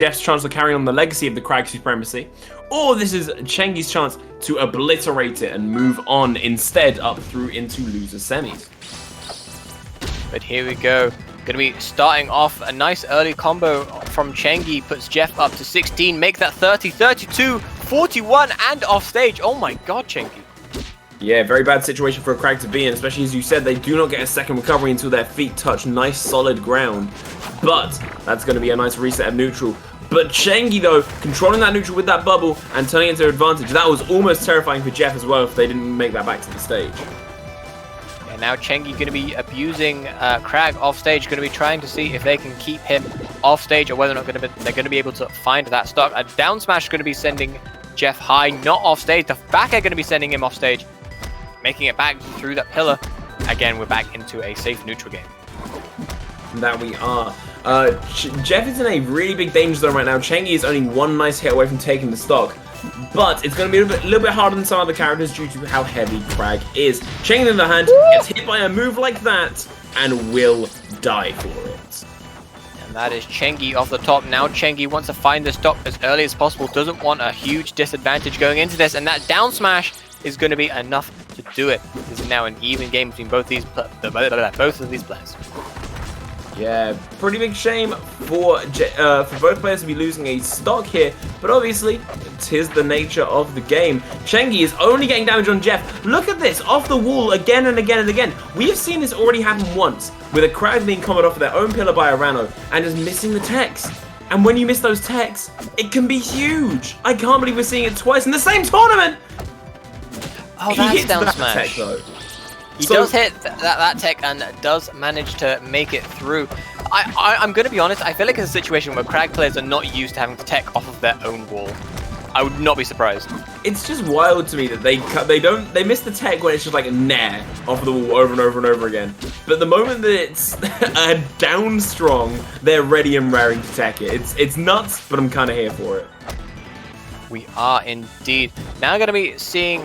Jeff's chance to carry on the legacy of the Crag supremacy, or this is Chengi's chance to obliterate it and move on instead up through into loser semis. But here we go. Going to be starting off a nice early combo from Chengi. Puts Jeff up to 16. Make that 30, 32, 41 and off stage. Oh my god, Chengi. Yeah, very bad situation for a Crag to be in, especially as you said, they do not get a second recovery until their feet touch nice solid ground. But that's going to be a nice reset of neutral. But Chengi, though, controlling that neutral with that bubble and turning it into advantage, that was almost terrifying for Jeff as well if they didn't make that back to the stage. Yeah, now Chengi going to be abusing Crag off stage, going to be trying to see if they can keep him off stage or whether or not they're going to be able to find that stock. A down smash going to be sending Jeff high, not off stage. The back air going to be sending him off stage, making it back through that pillar. Again, we're back into a safe neutral game. That we are. Jeff is in a really big danger zone right now. Chengi is only one nice hit away from taking the stock, but it's going to be a little bit harder than some other characters due to how heavy Crag is. Chengi, on the other hand, gets hit by a move like that and will die for it. And that is Chengi off the top. Now Chengi wants to find the stock as early as possible, doesn't want a huge disadvantage going into this, and that down smash is going to be enough to do it. This is now an even game between both of these players. Yeah, pretty big shame for both players to be losing a stock here, but obviously, tis the nature of the game. Chengi is only getting damage on Jeff. Look at this, off the wall again and again and again. We have seen this already happen once, with a Crag being comboed off of their own pillar by a Rano, and just missing the techs. And when you miss those techs, it can be huge. I can't believe we're seeing it twice in the same tournament! Oh, that's down smash. Tech, though. He does hit that tech and does manage to make it through. I'm going to be honest, I feel like it's a situation where Crag players are not used to having to tech off of their own wall. I would not be surprised. It's just wild to me that they miss the tech when it's just like nair off the wall over and over and over again. But the moment that it's down strong, they're ready and raring to tech it. It's nuts, but I'm kind of here for it. We are indeed. Now going to be seeing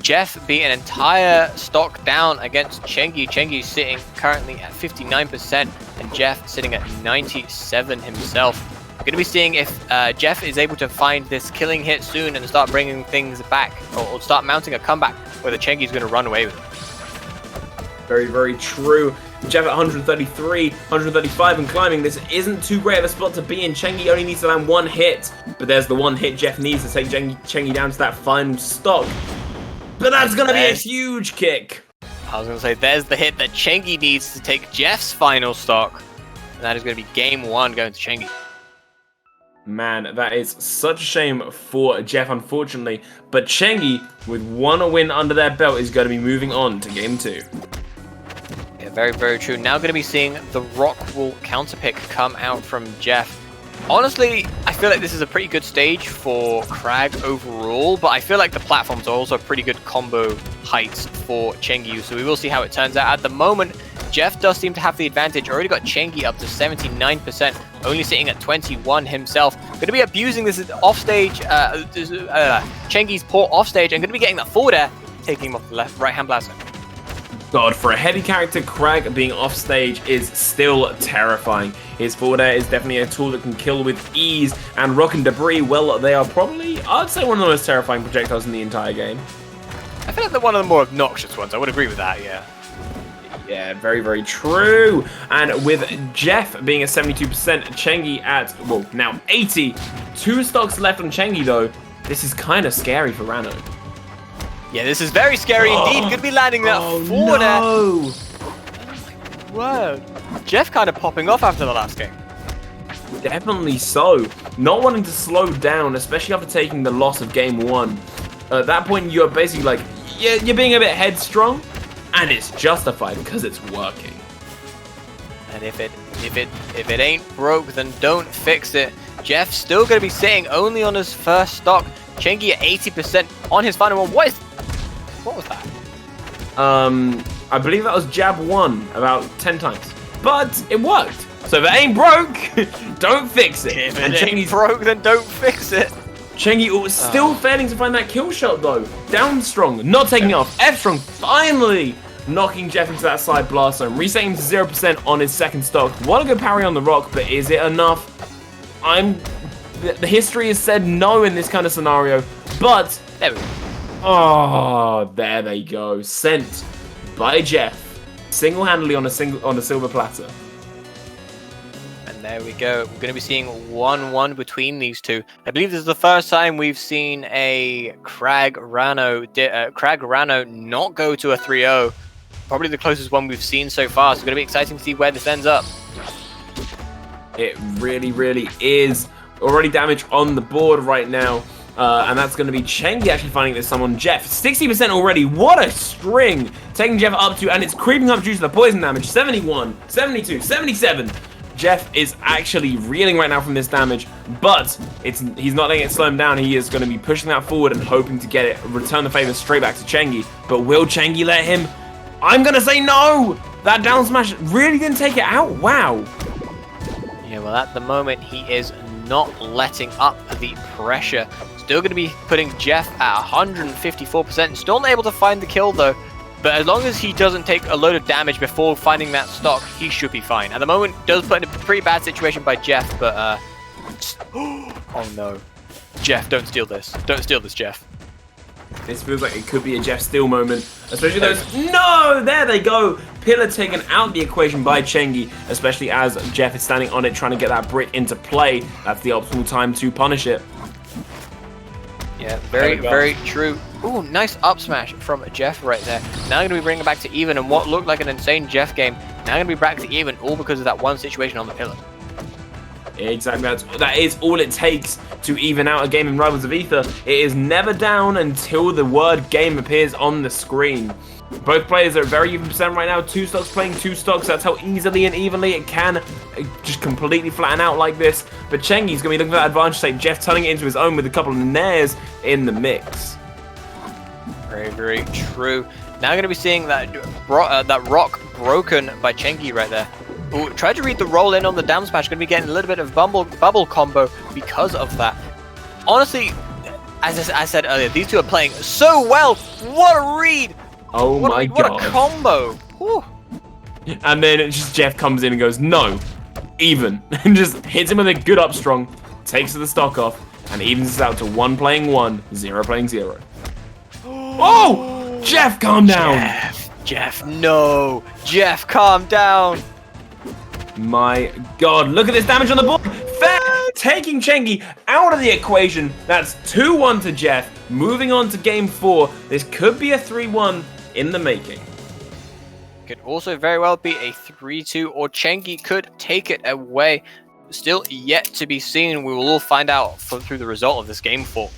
Jeff beat an entire stock down against Chengi. Chengi sitting currently at 59% and Jeff sitting at 97 himself. Going to be seeing if Jeff is able to find this killing hit soon and start bringing things back, or start mounting a comeback, whether Chengi is going to run away with it. Very, very true. Jeff at 133, 135 and climbing. This isn't too great of a spot to be in. Chengi only needs to land one hit, but there's the one hit Jeff needs to take Chengi down to that final stock. But that's going to be a huge kick. I was going to say, there's the hit that Chengi needs to take Jeff's final stock. And that is going to be game one going to Chengi. Man, that is such a shame for Jeff, unfortunately. But Chengi, with one win under their belt, is going to be moving on to game two. Yeah, very, very true. Now going to be seeing the rock wall counter pick come out from Jeff. Honestly, I feel like this is a pretty good stage for Crag overall, but I feel like the platforms are also pretty good combo heights for Chengi, so we will see how it turns out. At the moment, Jeff does seem to have the advantage. Already got Chengi up to 79%, only sitting at 21 himself. Going to be abusing this offstage, Chengi's port offstage, and going to be getting that forward air, taking him off the right-hand blaster. God, for a heavy character, Crag being offstage is still terrifying. His forward air is definitely a tool that can kill with ease, and rock and debris, well, they are probably, I'd say, one of the most terrifying projectiles in the entire game. I feel like they're one of the more obnoxious ones. I would agree with that, yeah. Yeah, very, very true. And with Jeff being at 72%, Chengi at, well, now 80. 2 stocks left on Chengi, though. This is kind of scary for Rano. Yeah, this is very scary indeed. Could be landing that forward air. No. Whoa. Jeff kind of popping off after the last game. Definitely so. Not wanting to slow down, especially after taking the loss of game 1. At that point, you're basically like, you're being a bit headstrong, and it's justified because it's working. And if it ain't broke, then don't fix it. Jeff's still going to be sitting only on his first stock. Chengi at 80% on his final one. What was that? I believe that was jab 1 about 10 times. But it worked. So if it ain't broke, don't fix it. If it ain't broke, then don't fix it. Chengi still failing to find that kill shot though. Down strong, not taking it off. F strong finally knocking Jeff into that side blast zone, resetting to 0% on his second stock. What a good parry on the rock, but is it enough? The history has said no in this kind of scenario, but There we go. oh, there they go. Sent by Jeff, single-handedly on a silver platter. And there we go. We're going to be seeing 1-1 between these two. I believe this is the first time we've seen a Crag Rano not go to a 3-0. Probably the closest one we've seen so far. So it's going to be exciting to see where this ends up. It really, really is. Already damage on the board right now. And that's going to be Chengi actually finding this someone. Jeff, 60% already. What a string. Taking Jeff up to, and it's creeping up due to the poison damage. 71, 72, 77. Jeff is actually reeling right now from this damage, but he's not letting it slow him down. He is going to be pushing that forward and hoping to get it, return the favor straight back to Chengi. But will Chengi let him? I'm going to say no. That down smash really didn't take it out. Wow. Yeah, well, at the moment, he is not letting up the pressure. Still going to be putting Jeff at 154%. Still not able to find the kill, though. But as long as he doesn't take a load of damage before finding that stock, he should be fine. At the moment, does put in a pretty bad situation by Jeff, but oh no. Jeff, don't steal this. Don't steal this, Jeff. This feels like it could be a Jeff Steele moment, especially those. No, there they go. Pillar taken out the equation by Chengi, especially as Jeff is standing on it trying to get that brick into play. That's the optimal time to punish it. Yeah, very true. Ooh, nice up smash from Jeff right there. Now going to be bringing it back to even, and what looked like an insane Jeff game, now going to be back to even, all because of that one situation on the pillar. Exactly, that is all it takes to even out a game in Rivals of Aether. It is never down until the word game appears on the screen. Both players are at very even percent right now. 2 stocks playing 2 stocks. That's how easily and evenly it can just completely flatten out like this. But Chengi's going to be looking for that advantage state. Jeff turning it into his own with a couple of nairs in the mix. Very true. Now going to be seeing that rock broken by Chengi right there. Ooh, tried to read the roll in on the down smash. Going to be getting a little bit of bubble combo because of that. Honestly, as I said earlier, these two are playing so well. What a read! Oh my god. What a combo. Whew. And then it just Jeff comes in and goes, no, even. And just hits him with a good up strong, takes the stock off, and evens it out to 1 playing 1, 0 playing 0. Oh! Jeff, calm down! Jeff, no! Jeff, calm down! My god, look at this damage on the board! Fair! Taking Chengi out of the equation. That's 2-1 to Jeff. Moving on to game 4. This could be a 3-1 in the making. Could also very well be a 3-2, or Chengi could take it away. Still yet to be seen. We will all find out through the result of this game 4.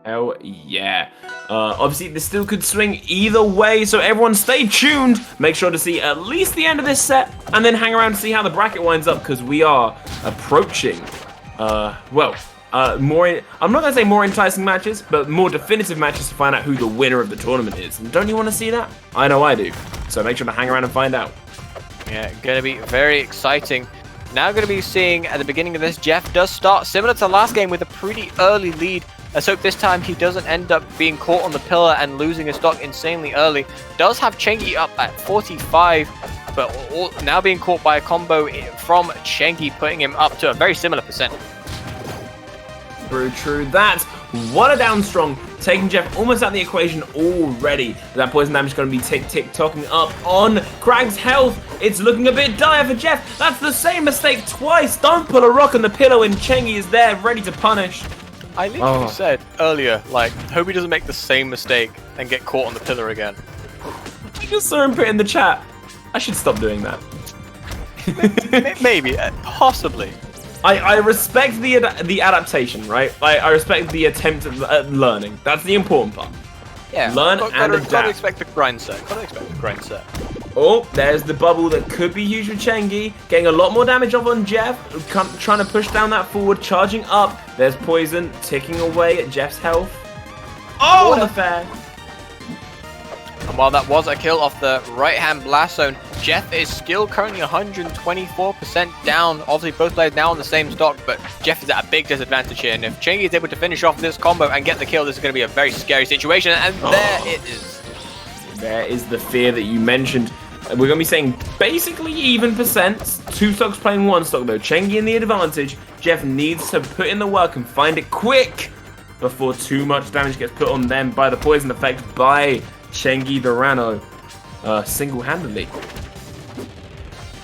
Hell yeah. Obviously, this still could swing either way, so everyone stay tuned. Make sure to see at least the end of this set, and then hang around to see how the bracket winds up, because we are approaching, I'm not going to say more enticing matches, but more definitive matches to find out who the winner of the tournament is. And don't you want to see that? I know I do. So make sure to hang around and find out. Yeah, going to be very exciting. Now going to be seeing at the beginning of this, Jeff does start similar to last game with a pretty early lead. Let's hope this time he doesn't end up being caught on the pillar and losing his stock insanely early. Does have Chengi up at 45, but now being caught by a combo from Chengi, putting him up to a very similar percent. True that. What a down strong. Taking Jeff almost out of the equation already. That poison damage is going to be tick-tocking up on Crag's health. It's looking a bit dire for Jeff. That's the same mistake twice. Don't pull a rock on the pillow when Chengi is there ready to punish. I literally said earlier, like, hope he doesn't make the same mistake and get caught on the pillar again. I just saw him put in the chat. I should stop doing that. Maybe, possibly. I respect the adaptation, right? I respect the attempt at learning. That's the important part. Yeah, learn and adapt. Gotta expect the grind set. Oh, there's the bubble that could be huge with Chengi. Getting a lot more damage off on Jeff. Trying to push down that forward, charging up. There's poison ticking away at Jeff's health. Oh, the fair. And while that was a kill off the right-hand blast zone, Jeff is still currently 124% down. Obviously, both players now on the same stock, but Jeff is at a big disadvantage here. And if Chengi is able to finish off this combo and get the kill, this is going to be a very scary situation. And there it is. There is the fear that you mentioned. We're going to be saying basically even percents. 2 stocks playing 1 stock though. Chengi in the advantage. Jeff needs to put in the work and find it quick before too much damage gets put on them by the poison effect by Chengi the Rano single-handedly.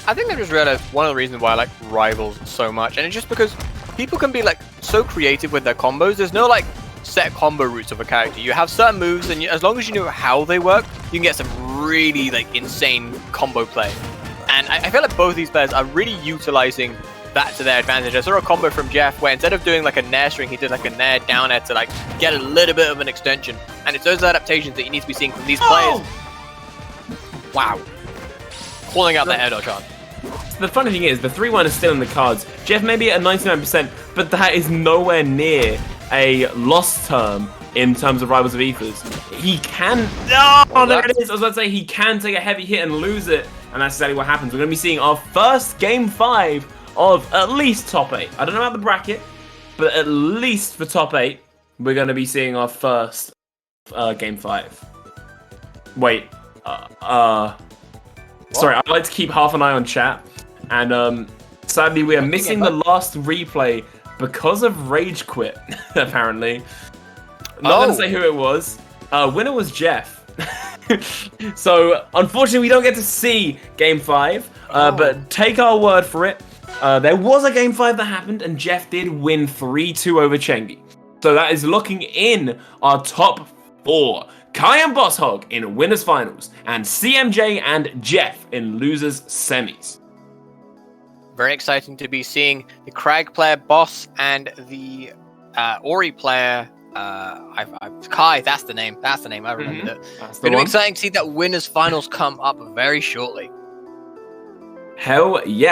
I think I've just realized one of the reasons why I like Rivals so much, and it's just because people can be like so creative with their combos. There's no like set combo routes of a character. You have certain moves, and as long as you know how they work, you can get some really like insane combo play. And I feel like both these players are really utilizing that to their advantage. I saw a combo from Jeff where instead of doing like a nair string, he did like a nair down air to like get a little bit of an extension. And it's those adaptations that you need to be seeing from these players. Wow. Calling out the air dodge on. The funny thing is, the 3-1 is still in the cards. Jeff may be at 99%, but that is nowhere near a loss term in terms of Rivals of Ethers. He can... Oh, there it is! I was about to say, he can take a heavy hit and lose it, and that's exactly what happens. We're going to be seeing our first Game 5 of at least top 8. I don't know about the bracket, but at least for top 8, we're going to be seeing our first Game 5. Wait. Sorry, I like to keep half an eye on chat. And sadly, we are missing the last replay because of Rage Quit, apparently. Not going to say who it was. Winner was Jeff. So, unfortunately, we don't get to see Game 5. But take our word for it. There was a Game 5 that happened, and Jeff did win 3-2 over Chengi. So that is looking in our top 4. Kai and Boss Hog in winners finals, and CMJ and Jeff in losers semis. Very exciting to be seeing the Crag player Boss and the Ori player Kai. That's the name. I remember it. It's going to be exciting to see that winners finals come up very shortly. Hell yeah.